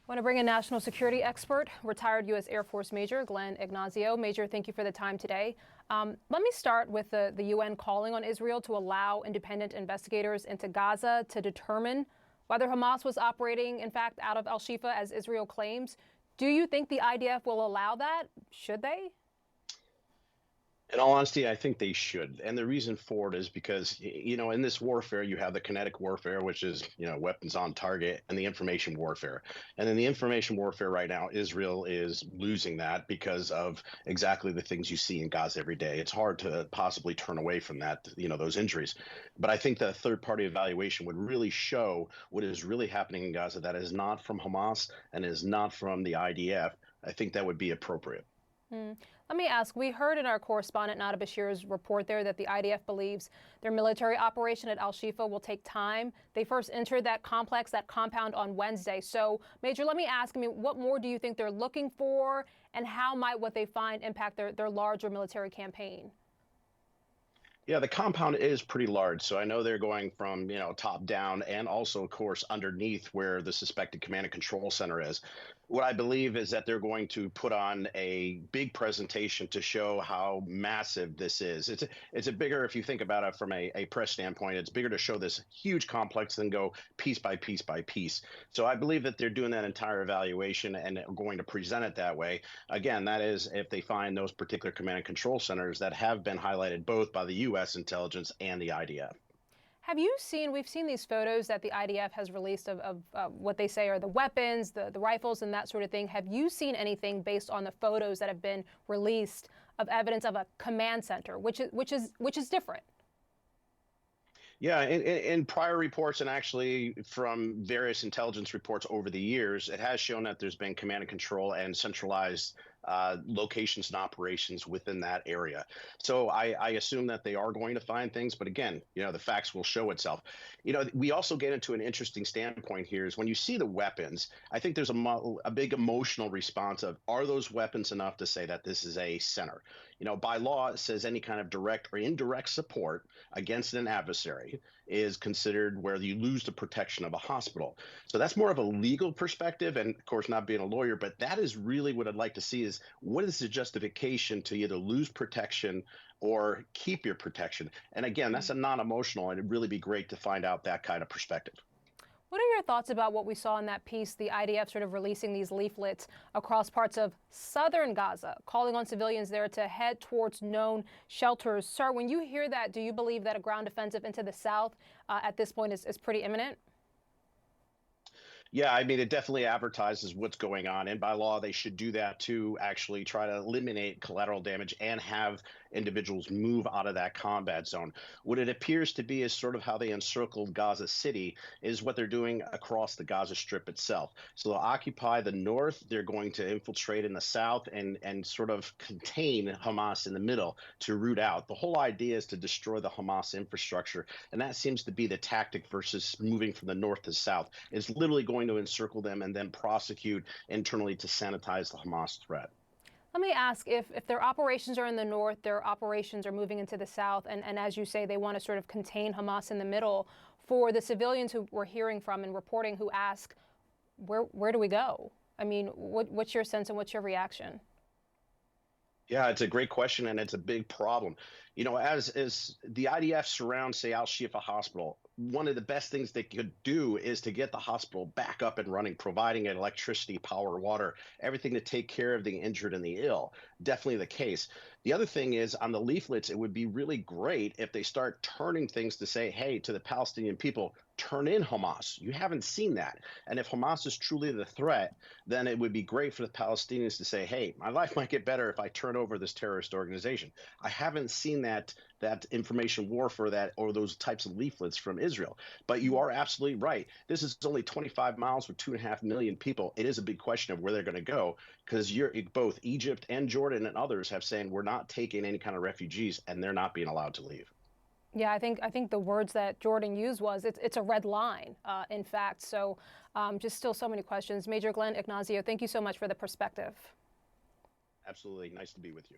Want to bring in national security expert, retired U.S. Air Force Major Glenn Ignazio. Major, thank you for the time today. Let me start with the UN calling on Israel to allow independent investigators into Gaza to determine whether Hamas was operating, in fact, out of Al-Shifa, as Israel claims. Do you think the IDF will allow that? Should they? In all honesty, I think they should. And the reason for it is because, in this warfare, you have the kinetic warfare, which is, weapons on target, and the information warfare. And in the information warfare right now, Israel is losing that because of exactly the things you see in Gaza every day. It's hard to possibly turn away from that, those injuries. But I think that third party evaluation would really show what is really happening in Gaza that is not from Hamas and is not from the IDF. I think that would be appropriate. Let me ask, we heard in our correspondent Nada Bashir's report there that the IDF believes their military operation at Al-Shifa will take time. They first entered that complex, that compound on Wednesday. So, Major, let me ask, what more do you think they're looking for, and how might what they find impact their larger military campaign? Yeah, the compound is pretty large. So I know they're going from, top down and also, of course, underneath where the suspected command and control center is. What I believe is that they're going to put on a big presentation to show how massive this is. It's a bigger, if you think about it from a press standpoint, it's bigger to show this huge complex than go piece by piece by piece. So I believe that they're doing that entire evaluation and are going to present it that way. Again, that is if they find those particular command and control centers that have been highlighted both by the U.S. intelligence and the IDF. Have you seen, we've seen these photos that the IDF has released of what they say are the weapons, the rifles and that sort of thing. Have you seen anything based on the photos that have been released of evidence of a command center, which is different? Yeah, in prior reports and actually from various intelligence reports over the years, it has shown that there's been command and control and centralized locations and operations within that area. So I assume that they are going to find things, but again, the facts will show itself. We also get into an interesting standpoint here is when you see the weapons, I think there's a big emotional response of, are those weapons enough to say that this is a center? By law, it says any kind of direct or indirect support against an adversary is considered where you lose the protection of a hospital. So that's more of a legal perspective, and of course, not being a lawyer, but that is really what I'd like to see is what is the justification to either lose protection or keep your protection? And again, that's a non-emotional, and it'd really be great to find out that kind of perspective. What are your thoughts about what we saw in that piece, the IDF sort of releasing these leaflets across parts of southern Gaza, calling on civilians there to head towards known shelters? Sir, when you hear that, do you believe that a ground offensive into the south at this point is pretty imminent? Yeah, I mean, it definitely advertises what's going on. And by law, they should do that to actually try to eliminate collateral damage and have individuals move out of that combat zone. What it appears to be is sort of how they encircled Gaza City is what they're doing across the Gaza Strip itself. So they'll occupy the north, they're going to infiltrate in the south and sort of contain Hamas in the middle to root out. The whole idea is to destroy the Hamas infrastructure. And that seems to be the tactic versus moving from the north to south. It's literally going to encircle them and then prosecute internally to sanitize the Hamas threat. Let me ask, if their operations are in the north, their operations are moving into the south, and as you say, they want to sort of contain Hamas in the middle, for the civilians who we're hearing from and reporting who ask, where do we go? I mean, what's your sense and what's your reaction? Yeah, it's a great question, and it's a big problem. As the IDF surrounds, say, Al-Shifa Hospital, one of the best things they could do is to get the hospital back up and running, providing electricity, power, water, everything to take care of the injured and the ill. Definitely the case. The other thing is on the leaflets, it would be really great if they start turning things to say, hey, to the Palestinian people, turn in Hamas. You haven't seen that. And if Hamas is truly the threat, then it would be great for the Palestinians to say, hey, my life might get better if I turn over this terrorist organization. I haven't seen that information warfare that or those types of leaflets from Israel. But you are absolutely right. This is only 25 miles with 2.5 million people. It is a big question of where they're going to go because both Egypt and Jordan and others have saying we're not taking any kind of refugees and they're not being allowed to leave. Yeah, I think the words that Jordan used was it's a red line, in fact. So just still so many questions. Major Glenn Ignazio, thank you so much for the perspective. Absolutely. Nice to be with you.